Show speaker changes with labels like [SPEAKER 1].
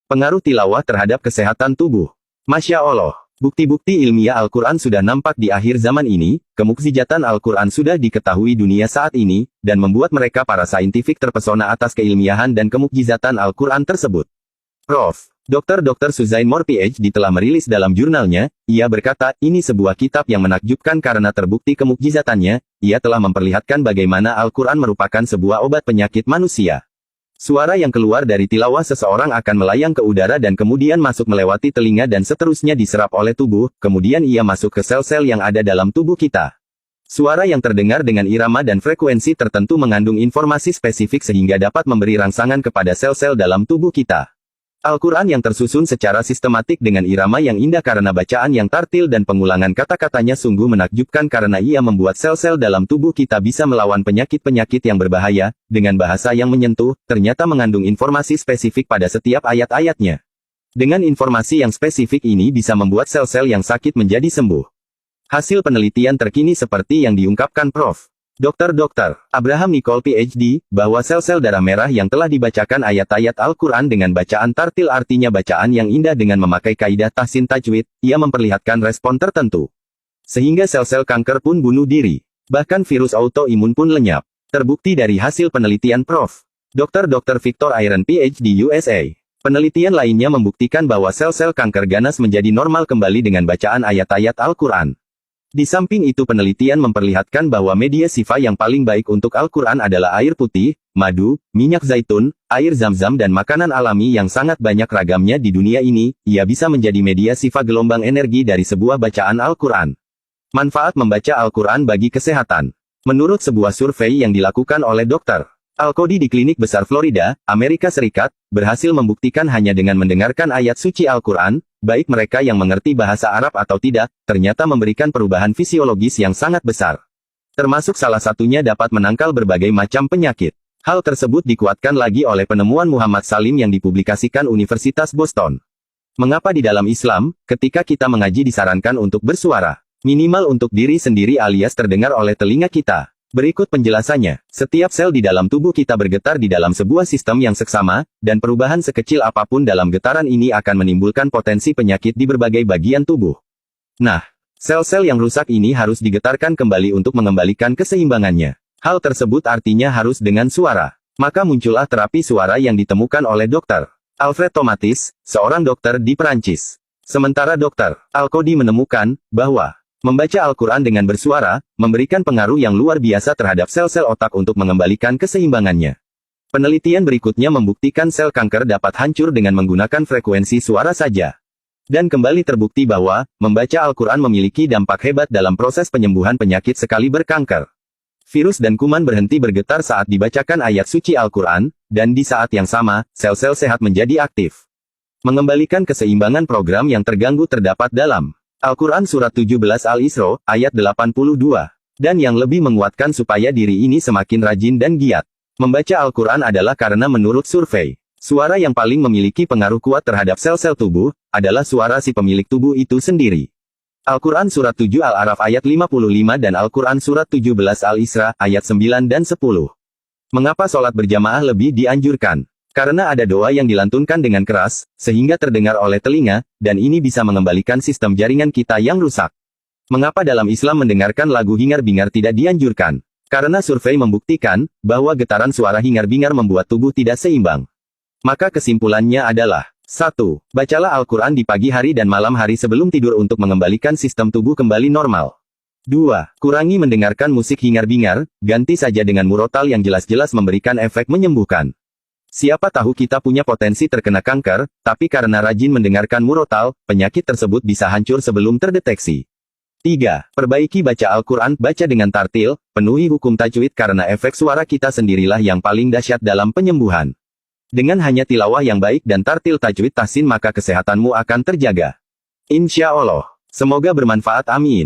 [SPEAKER 1] Pengaruh tilawah terhadap kesehatan tubuh. Masya Allah. Bukti-bukti ilmiah Al-Quran sudah nampak di akhir zaman ini, kemukjizatan Al-Quran sudah diketahui dunia saat ini, dan membuat mereka para saintifik terpesona atas keilmiahan dan kemukjizatan Al-Quran tersebut. Prof. Dr. Suzain Moore PhD telah merilis dalam jurnalnya, ia berkata, ini sebuah kitab yang menakjubkan karena terbukti kemukjizatannya, ia telah memperlihatkan bagaimana Al-Quran merupakan sebuah obat penyakit manusia. Suara yang keluar dari tilawah seseorang akan melayang ke udara dan kemudian masuk melewati telinga dan seterusnya diserap oleh tubuh, kemudian ia masuk ke sel-sel yang ada dalam tubuh kita. Suara yang terdengar dengan irama dan frekuensi tertentu mengandung informasi spesifik sehingga dapat memberi rangsangan kepada sel-sel dalam tubuh kita. Al-Quran yang tersusun secara sistematik dengan irama yang indah karena bacaan yang tartil dan pengulangan kata-katanya sungguh menakjubkan karena ia membuat sel-sel dalam tubuh kita bisa melawan penyakit-penyakit yang berbahaya, dengan bahasa yang menyentuh, ternyata mengandung informasi spesifik pada setiap ayat-ayatnya. Dengan informasi yang spesifik ini bisa membuat sel-sel yang sakit menjadi sembuh. Hasil penelitian terkini seperti yang diungkapkan Prof. Dr. Abraham Nicole PhD, bahwa sel-sel darah merah yang telah dibacakan ayat-ayat Al-Quran dengan bacaan tartil artinya bacaan yang indah dengan memakai kaidah tahsin tajwid, ia memperlihatkan respon tertentu. Sehingga sel-sel kanker pun bunuh diri. Bahkan virus autoimun pun lenyap. Terbukti dari hasil penelitian Prof. Dr. Victor Iron PhD USA. Penelitian lainnya membuktikan bahwa sel-sel kanker ganas menjadi normal kembali dengan bacaan ayat-ayat Al-Quran. Di samping itu penelitian memperlihatkan bahwa media sifa yang paling baik untuk Al-Quran adalah air putih, madu, minyak zaitun, air zam-zam dan makanan alami yang sangat banyak ragamnya di dunia ini, ia bisa menjadi media sifa gelombang energi dari sebuah bacaan Al-Quran. Manfaat membaca Al-Quran bagi kesehatan. Menurut sebuah survei yang dilakukan oleh Dr. Al-Qodi di Klinik Besar Florida, Amerika Serikat, berhasil membuktikan hanya dengan mendengarkan ayat suci Al-Quran, baik mereka yang mengerti bahasa Arab atau tidak, ternyata memberikan perubahan fisiologis yang sangat besar. Termasuk salah satunya dapat menangkal berbagai macam penyakit. Hal tersebut dikuatkan lagi oleh penemuan Muhammad Salim yang dipublikasikan Universitas Boston. Mengapa di dalam Islam, ketika kita mengaji disarankan untuk bersuara, minimal untuk diri sendiri alias terdengar oleh telinga kita? Berikut penjelasannya, setiap sel di dalam tubuh kita bergetar di dalam sebuah sistem yang seksama, dan perubahan sekecil apapun dalam getaran ini akan menimbulkan potensi penyakit di berbagai bagian tubuh. Nah, sel-sel yang rusak ini harus digetarkan kembali untuk mengembalikan keseimbangannya. Hal tersebut artinya harus dengan suara. Maka muncullah terapi suara yang ditemukan oleh Dr. Alfred Tomatis, seorang dokter di Perancis. Sementara Dr. Al-Qodi menemukan bahwa membaca Al-Quran dengan bersuara, memberikan pengaruh yang luar biasa terhadap sel-sel otak untuk mengembalikan keseimbangannya. Penelitian berikutnya membuktikan sel kanker dapat hancur dengan menggunakan frekuensi suara saja. Dan kembali terbukti bahwa, membaca Al-Quran memiliki dampak hebat dalam proses penyembuhan penyakit sekaliber kanker. Virus dan kuman berhenti bergetar saat dibacakan ayat suci Al-Quran, dan di saat yang sama, sel-sel sehat menjadi aktif. Mengembalikan keseimbangan program yang terganggu terdapat dalam Al-Quran Surat 17 Al-Isra, ayat 82. Dan yang lebih menguatkan supaya diri ini semakin rajin dan giat. Membaca Al-Quran adalah karena menurut survei, suara yang paling memiliki pengaruh kuat terhadap sel-sel tubuh, adalah suara si pemilik tubuh itu sendiri. Al-Quran Surat 7 Al-Araf ayat 55 dan Al-Quran Surat 17 Al-Isra, ayat 9 dan 10. Mengapa sholat berjamaah lebih dianjurkan? Karena ada doa yang dilantunkan dengan keras, sehingga terdengar oleh telinga, dan ini bisa mengembalikan sistem jaringan kita yang rusak. Mengapa dalam Islam mendengarkan lagu hingar-bingar tidak dianjurkan? Karena survei membuktikan, bahwa getaran suara hingar-bingar membuat tubuh tidak seimbang. Maka kesimpulannya adalah, 1. Bacalah Al-Quran di pagi hari dan malam hari sebelum tidur untuk mengembalikan sistem tubuh kembali normal. 2. Kurangi mendengarkan musik hingar-bingar, ganti saja dengan murotal yang jelas-jelas memberikan efek menyembuhkan. Siapa tahu kita punya potensi terkena kanker, tapi karena rajin mendengarkan murotal, penyakit tersebut bisa hancur sebelum terdeteksi. 3. Perbaiki baca Al-Quran, baca dengan tartil, penuhi hukum tajwid karena efek suara kita sendirilah yang paling dahsyat dalam penyembuhan. Dengan hanya tilawah yang baik dan tartil tajwid tahsin maka kesehatanmu akan terjaga. Insya Allah. Semoga bermanfaat, amin.